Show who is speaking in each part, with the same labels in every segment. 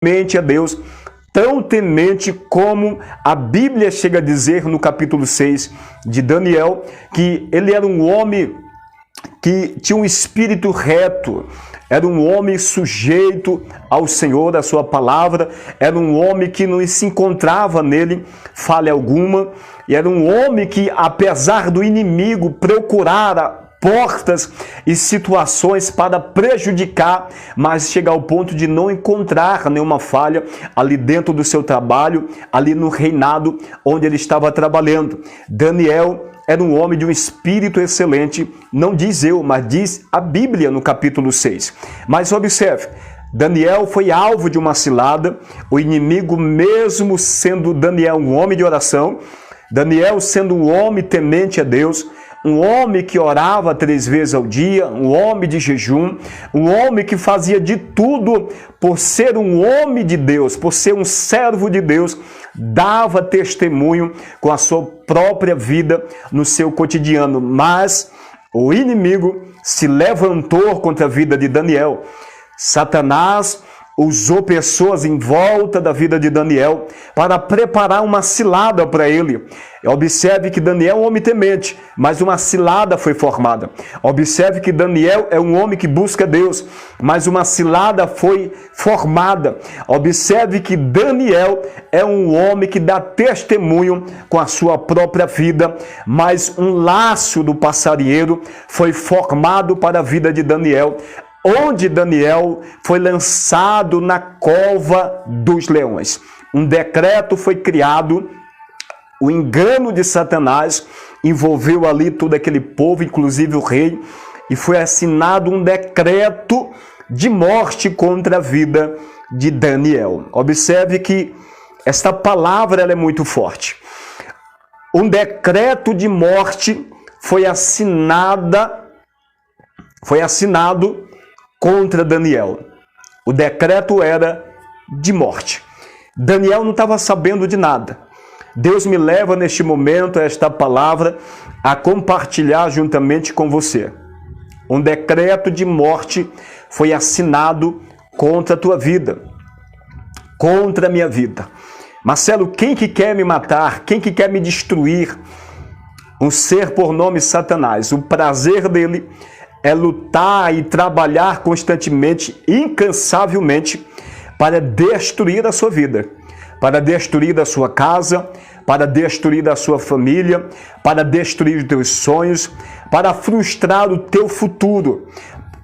Speaker 1: temente a Deus, tão temente como a Bíblia chega a dizer no capítulo 6 de Daniel, que ele era um homem que tinha um espírito reto, era um homem sujeito ao Senhor, à sua palavra, era um homem que não se encontrava nele falha alguma, e era um homem que, apesar do inimigo procurar portas e situações para prejudicar, mas chegar ao ponto de não encontrar nenhuma falha ali dentro do seu trabalho, ali no reinado onde ele estava trabalhando. Daniel era um homem de um espírito excelente, não diz eu, mas diz a Bíblia no capítulo 6. Mas observe, Daniel foi alvo de uma cilada, o inimigo, mesmo sendo Daniel um homem de oração, Daniel sendo um homem temente a Deus, um homem que orava 3 vezes ao dia, um homem de jejum, um homem que fazia de tudo por ser um homem de Deus, por ser um servo de Deus, dava testemunho com a sua própria vida no seu cotidiano. Mas o inimigo se levantou contra a vida de Daniel. Satanás usou pessoas em volta da vida de Daniel para preparar uma cilada para ele. Observe que Daniel é um homem temente, mas uma cilada foi formada. Observe que Daniel é um homem que busca Deus, mas uma cilada foi formada. Observe que Daniel é um homem que dá testemunho com a sua própria vida, mas um laço do passarinheiro foi formado para a vida de Daniel, onde Daniel foi lançado na cova dos leões. Um decreto foi criado, o engano de Satanás envolveu ali todo aquele povo, inclusive o rei, e foi assinado um decreto de morte contra a vida de Daniel. Observe que esta palavra ela é muito forte. Um decreto de morte foi assinado contra Daniel. O decreto era de morte. Daniel não estava sabendo de nada. Deus me leva neste momento, esta palavra, a compartilhar juntamente com você. Um decreto de morte foi assinado contra a tua vida, contra a minha vida. Marcelo, quem que quer me matar? Quem que quer me destruir? Um ser por nome Satanás. O prazer dele é lutar e trabalhar constantemente, incansavelmente, para destruir a sua vida, para destruir a sua casa, para destruir a sua família, para destruir os teus sonhos, para frustrar o teu futuro,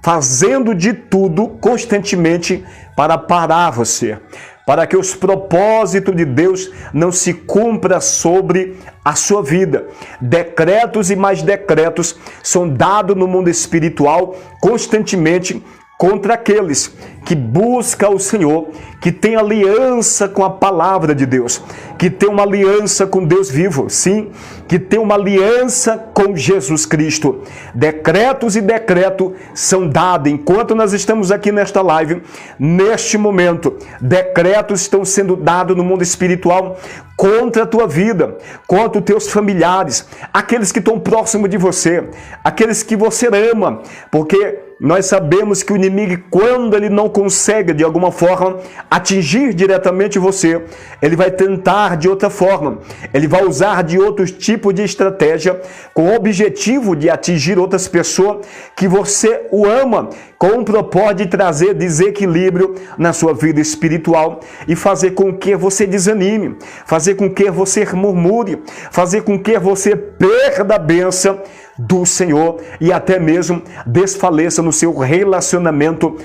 Speaker 1: fazendo de tudo constantemente para parar você, para que os propósitos de Deus não se cumpram sobre a sua vida. Decretos e mais decretos são dados no mundo espiritual constantemente contra aqueles que buscam o Senhor, que tem aliança com a palavra de Deus, que tem uma aliança com Deus vivo, sim, que tem uma aliança com Jesus Cristo. Decretos e decretos são dados, enquanto nós estamos aqui nesta live, neste momento, decretos estão sendo dados no mundo espiritual contra a tua vida, contra os teus familiares, aqueles que estão próximos de você, aqueles que você ama, porque nós sabemos que o inimigo, quando ele não consegue, de alguma forma, atingir diretamente você, ele vai tentar de outra forma. Ele vai usar de outros tipos de estratégia com o objetivo de atingir outras pessoas que você o ama, com o propósito de trazer desequilíbrio na sua vida espiritual e fazer com que você desanime, fazer com que você murmure, fazer com que você perda a bênção do Senhor e até mesmo desfaleça no seu relacionamento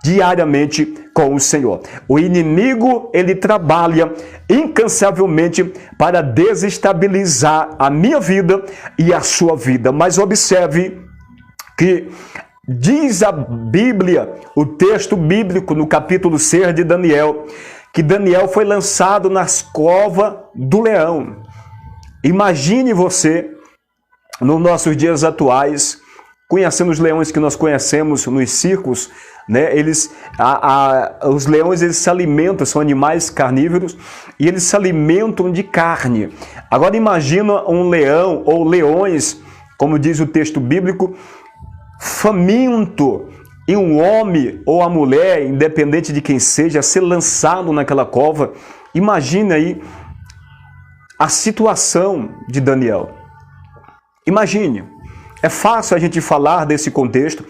Speaker 1: diariamente com o Senhor. O inimigo, ele trabalha incansavelmente para desestabilizar a minha vida e a sua vida. Mas observe que diz a Bíblia, o texto bíblico no capítulo 6 de Daniel, que Daniel foi lançado nas covas do leão. Imagine você, nos nossos dias atuais, conhecendo os leões que nós conhecemos nos circos, né? Os leões, eles se alimentam, são animais carnívoros, e eles se alimentam de carne. Agora imagina um leão, ou leões, como diz o texto bíblico, faminto, e um homem ou a mulher, independente de quem seja, ser lançado naquela cova. Imagine aí a situação de Daniel. Imagine, é fácil a gente falar desse contexto,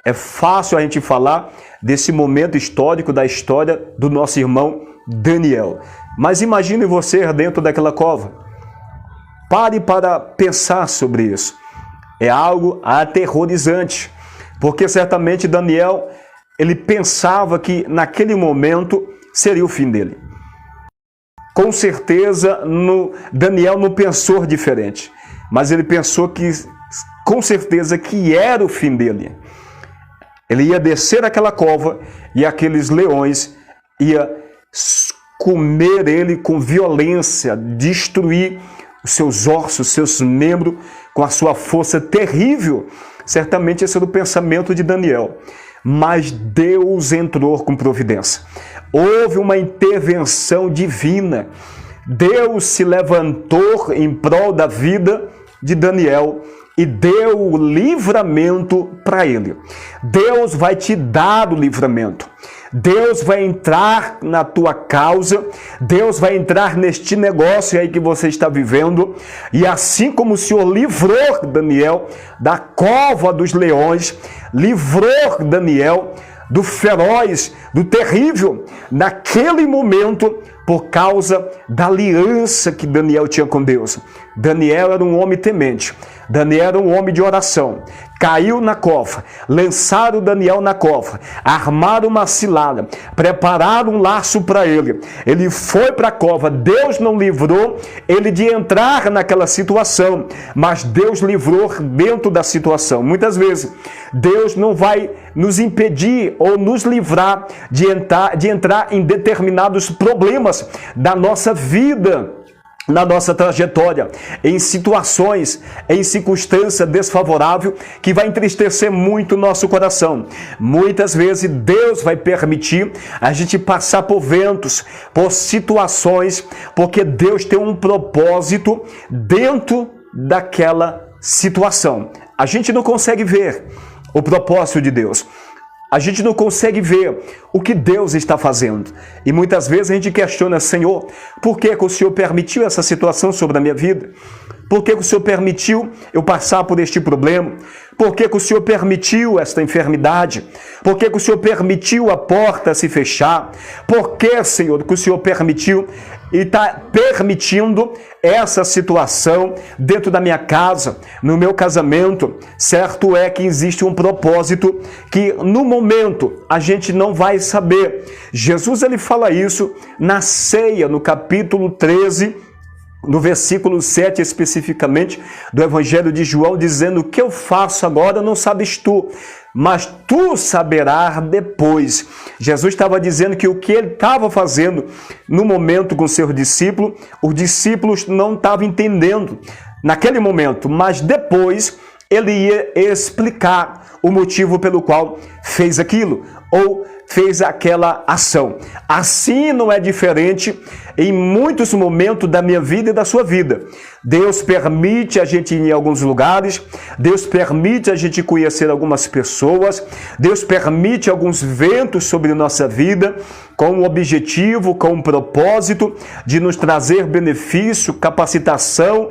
Speaker 1: é fácil a gente falar desse momento histórico da história do nosso irmão Daniel. Mas imagine você dentro daquela cova. Pare para pensar sobre isso. É algo aterrorizante, porque certamente Daniel, ele pensava que naquele momento seria o fim dele. Com certeza, Daniel não pensou diferente, mas ele pensou que, com certeza, que era o fim dele. Ele ia descer aquela cova e aqueles leões iam comer ele com violência, destruir os seus ossos, seus membros, com a sua força terrível. Certamente esse era o pensamento de Daniel. Mas Deus entrou com providência. Houve uma intervenção divina. Deus se levantou em prol da vida de Daniel e deu o livramento para ele. Deus vai te dar o livramento. Deus vai entrar na tua causa, Deus vai entrar neste negócio aí que você está vivendo, e assim como o Senhor livrou Daniel da cova dos leões, livrou Daniel do feroz, do terrível, naquele momento, por causa da aliança que Daniel tinha com Deus. Daniel era um homem temente, Daniel era um homem de oração. Caiu na cova, lançaram Daniel na cova, armaram uma cilada, prepararam um laço para ele. Ele foi para a cova, Deus não livrou ele de entrar naquela situação, mas Deus livrou dentro da situação. Muitas vezes, Deus não vai nos impedir ou nos livrar de entrar em determinados problemas da nossa vida, na nossa trajetória, em situações, em circunstância desfavorável, que vai entristecer muito o nosso coração. Muitas vezes Deus vai permitir a gente passar por ventos, por situações, porque Deus tem um propósito dentro daquela situação. A gente não consegue ver o propósito de Deus. A gente não consegue ver o que Deus está fazendo. E muitas vezes a gente questiona: Senhor, por que o Senhor permitiu essa situação sobre a minha vida? Por que o Senhor permitiu eu passar por este problema? Por que o Senhor permitiu esta enfermidade? Por que o Senhor permitiu a porta se fechar? Por que, Senhor, que o Senhor permitiu e está permitindo essa situação dentro da minha casa, no meu casamento? Certo é que existe um propósito que no momento a gente não vai saber. Jesus, ele fala isso na ceia, no capítulo 13, no versículo 7 especificamente, do Evangelho de João, dizendo: o que eu faço agora não sabes tu, mas tu saberás depois. Jesus estava dizendo que o que ele estava fazendo no momento com seus discípulos, os discípulos não estavam entendendo naquele momento, mas depois ele ia explicar o motivo pelo qual fez aquilo, ou fez aquela ação. Assim não é diferente em muitos momentos da minha vida e da sua vida. Deus permite a gente ir em alguns lugares, Deus permite a gente conhecer algumas pessoas, Deus permite alguns ventos sobre nossa vida, com um objetivo, com um propósito de nos trazer benefício, capacitação,